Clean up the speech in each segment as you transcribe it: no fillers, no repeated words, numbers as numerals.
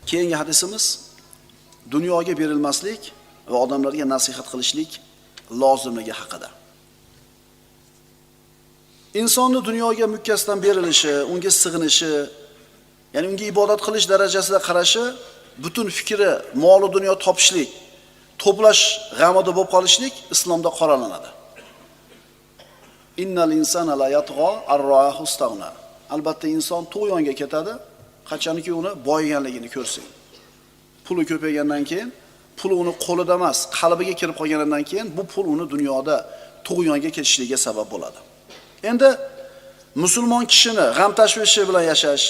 Keyingi hadisimiz dunyoga berilmaslik va odamlarga nasihat qilishlik lozimligi haqida. Insonni dunyoga mukkasidan berilishi, unga sig'inishi, ya'ni unga ibodat qilish darajasida qarashi, butun fikri mol va dunyo topishlik, to'plash g'amida bo'lib qolishlik islomda qoralanadi. Innal insana la yatgha ar-ra'ahu istaghna. Albatta inson to'yonga ketadi, qachonki uni boyganligini ko'rsin. Puli ko'paygandan keyin, pul uni qo'lida emas, qalbiga kirib qolganidan keyin bu pul uni dunyoda tug'yonga ketishligiga sabab bo'ladi. Endi musulmon kishini g'am tashvishi bilan yashash,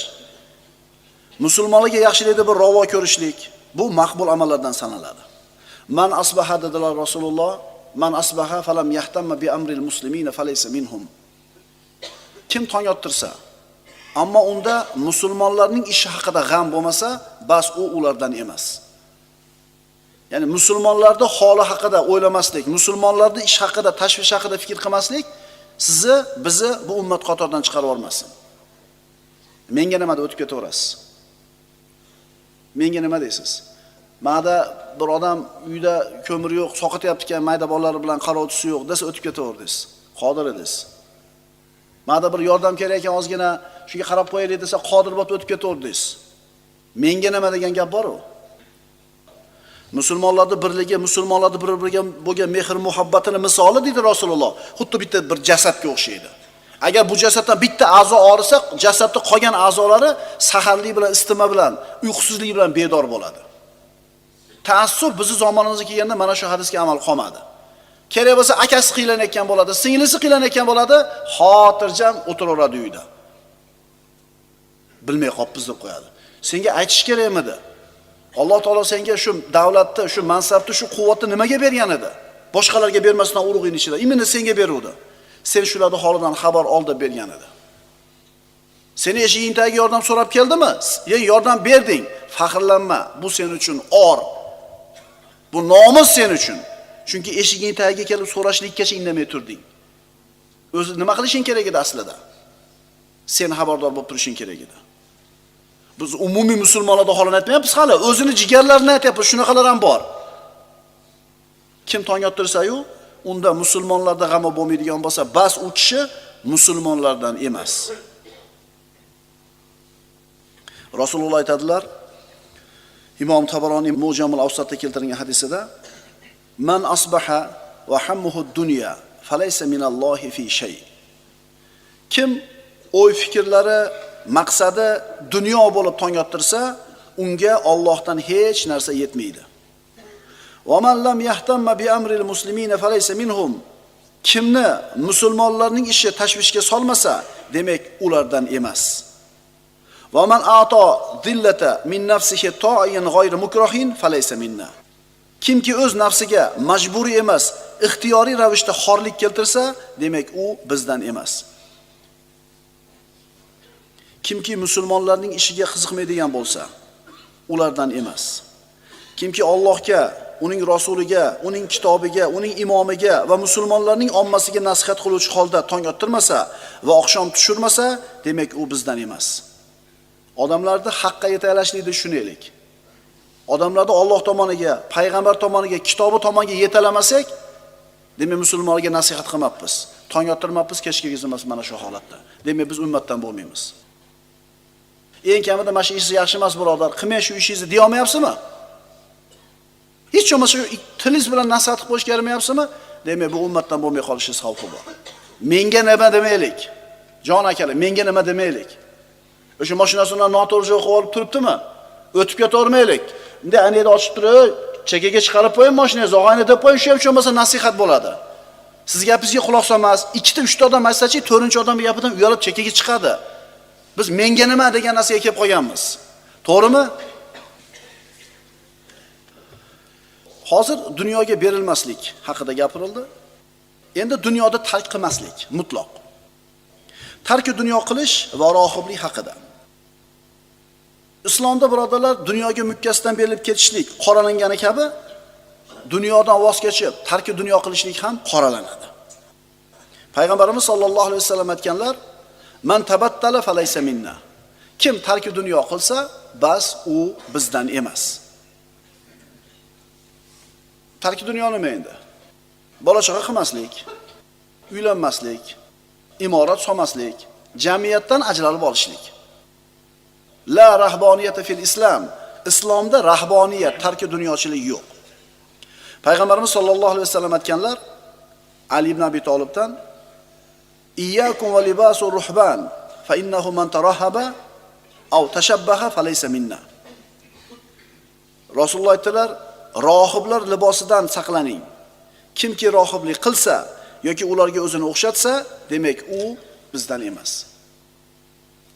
musulmonlarga yaxshilikni bir ravo ko'rishlik, bu maqbul amallardan sanaladi. Man asbaha dedilar Rasululloh, man asbaha falam yahtamma bi amril muslimina falaysa minhum. Kim tong ottirsa, ammo unda musulmonlarning ishi haqida g'am bo'lmasa, bas u ulardan emas. Ya'ni musulmonlarning holi haqida o'ylamaslik, musulmonlarning ish haqida, tashvish haqida fikr qilmaslik bizni bu ummat qatoridan chiqarib olmasin. Menga nima deb o'tib ketaverasiz? Menga nima deysiz? Ma'da bir odam uyda ko'mir yo'q, soqityapti ekan, mayda bolalari bilan qarovchisi yo'q desa o'tib ketaverdingiz. Qodir edingiz. Ma'da bir yordam kerak ekan, ozgina shunga qarab qo'yaylik desa, qodir bo'lib o'tib ketaverdingiz. Menga nima degan gap bor-ku? Musulmonlarning birligi, musulmonlarning bir-biriga bo'lgan mehr muhabbatini misoli deydi Rasululloh. Xuddi bitta bir jasadga o'xshaydi. Agar bu jasaddan bitta a'zo og'risa, jasadning qolgan a'zolari saharlik bilan, istima bilan, uyqusizlik bilan bedor bo'ladi. Ta'assub bizni zamonimizga kelganda mana shu hadisga amal qolmadi. Kerak bo'lsa akasi qiylanayotgan bo'ladi, singlisi qiylanayotgan bo'ladi, xotirjam o'tiraveradi uyda. Bilmay qopmiz deb qo'yadi. Senga aytish kerak edi. Alloh taolo senga shu davlatni, shu mansabni, shu quvvatni nimaga bergan edi? Boshqalarga bermasdan urug'ing ichida, imini senga beruvdi. Sen shularning holidan xabar ol deb bergan edi. Seni eshiging tagiga yordam so'rab keldimi? Yordam berding. Faxrlanma. Bu sen uchun or. Bu nomus sen uchun. Chunki eshiging tagiga kelib so'rashlikkacha indamay turding. O'zi nima qilishing kerak edi aslida? Sen xabardor bo'lib turishing kerak edi. Biz umumiy musulmonlarning holini aytmayapmiz hali, o'zini jigarlarini aytyapmiz, shunaqalar ham bor. Kim tong ottirsa-yu, unda musulmonlarda g'ami bo'lmaydigan bo'lsa, bas u kishi musulmonlardan emas. Rasululloh aytadilar, Imom Tabaroniy Mu'jamul Awsatda keltirilgan hadisida, "Man asbaha wa hammuhu dunya falaysa minallohi fi shay." Kim o'y fikrlari, maqsadi dunyo bo'lib tong ottirsa, unga Allohdan hech narsa yetmaydi. "Va man lam yahtamma bi amril muslimina falaysa minhum." Kimni musulmonlarning ishi tashvishga solmasa, demak ulardan emas. "Va man a'to dillata min nafsihi ta'yan ghayri mukrahin falaysa minna." Kimki o'z nafsiga majburiy emas, ixtiyoriy ravishda xorlik keltirsa, demak u bizdan emas. Kimki musulmonlarning ishiga qiziqmaydigan bo'lsa, ulardan emas. Kimki Allohga, uning rasuliga, uning kitobiga, uning imomiga va musulmonlarning ommasiga nasihat qiluvchi holda tong ottirmasa va oqshom tushirmasa, demak u bizdan emas. Odamlarni haqqa yetaklashlikni tushunaylik. Odamlarni Alloh tomoniga, payg'ambar tomoniga, kitobi tomoniga yetalamasak, demak musulmonlarga nasihat qilmabmiz. Tong ottirmabmiz, kechga gizmas mana shu holatda. Demak biz ummatdan bo'lmaymiz. Eng kamida mana shu ish yaxshi emas birodar, qilmay shu ishingizni deya olmayapsizmi? Hech bo'lmasa tilingiz bilan nasihat qilib qo'yishga yaramayapsizmi? Demak bu ummatdan bo'lmay qolishingiz xavfi bor. Menga nima demaylik. Jon akalar, menga nima demaylik. O'sha mashinasini noto'g'ri joyga qo'yib turibdimi? O'tib ketavermaylik. Endi anida ochib turib, chekkaga chiqarib qo'ying mashinangizni, og'ayni deb qo'ying, shu ham bo'lmasa nasihat bo'ladi. Siz gapingizga quloq solmas, 2-3 ta odam aytsa-chi, 4-odam gapidan uyalib chekkaga chiqadi. Biz menga nima degan narsaga kelib qolganmiz. To'g'rimi? Hozir dunyoga berilmaslik haqida gapirildi. Endi dunyoda tark qilmaslik mutlaq. Tarki dunyo qilish va rohiblik haqida. Islomda birodarlar, dunyoga mukkasidan berilib ketishlik qoralangani kabi, dunyodan voz kechib tarki dunyo qilishlik ham qoralanadi. Payg'ambarimiz sollallohu alayhi vasallam aytganlar: "Man tabattala falaysa minna." Kim tarki dunyo qilsa, bas u bizdan emas. Tarki dunyo nima endi? Bola chaqa qilmaslik, uylanmaslik, imorat solmaslik, jamiyatdan ajralib olishlik. La rahboniyata fil islam. Islomda rahboniyat, tarki dunyochilik yo'q. Payg'ambarimiz sollallohu alayhi vasallam aytganlar, Ali ibn Abi Talibdan, "Iyyakum va libasur ruhban, fa innahu man tarahaba aw tashabbaha falaysa minna." Rasululloh aytdilar, rohiblar libosidan saqlaning. Kimki rohiblik qilsa yoki ularga o'zini o'xshatsa, demak u bizdan emas.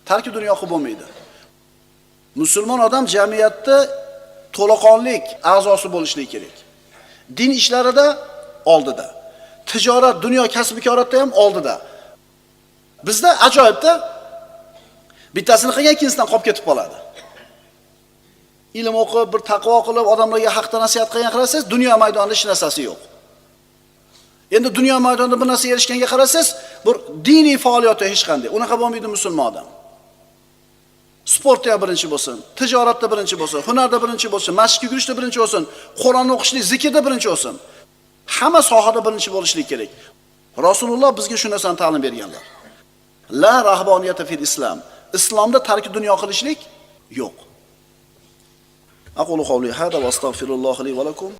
Tarki dunyo qilib bo'lmaydi. Musulmon odam jamiyatda to'laqonlik a'zosi bo'lishligi kerak. Din ishlarida oldida, tijorat, dunyo kasb-ko'ratda ham oldida. Bizda ajoyibda bittasini qilgan ikkinchisidan qolib ketib qoladi. Ilm o'qib, bir taqvo qilib, odamlarga haqda nasihat qilgan qarasangiz, dunyo maydonida hech narsasi yo'q. Endi dunyo maydonida bir narsa erishganga qarasangiz, bir diniy faoliyatda hech qanday. Unaqa bo'lmaydi musulmon odam. Sportda birinchi bo'lsin, tijoratda birinchi bo'lsin, hunarda birinchi bo'lsin, masjidga yurishda birinchi bo'lsin, Qur'onni o'qishlik, zikrda birinchi bo'lsin. Hamma sohada birinchi bo'lishlik kerak. Rasululloh bizga shu narsani ta'lim berganlar. La rahboniyata fil islam. Islomda tarki dunyo qilishlik yo'q. Aqulu qawli hada va astagfirulloh li va lakum.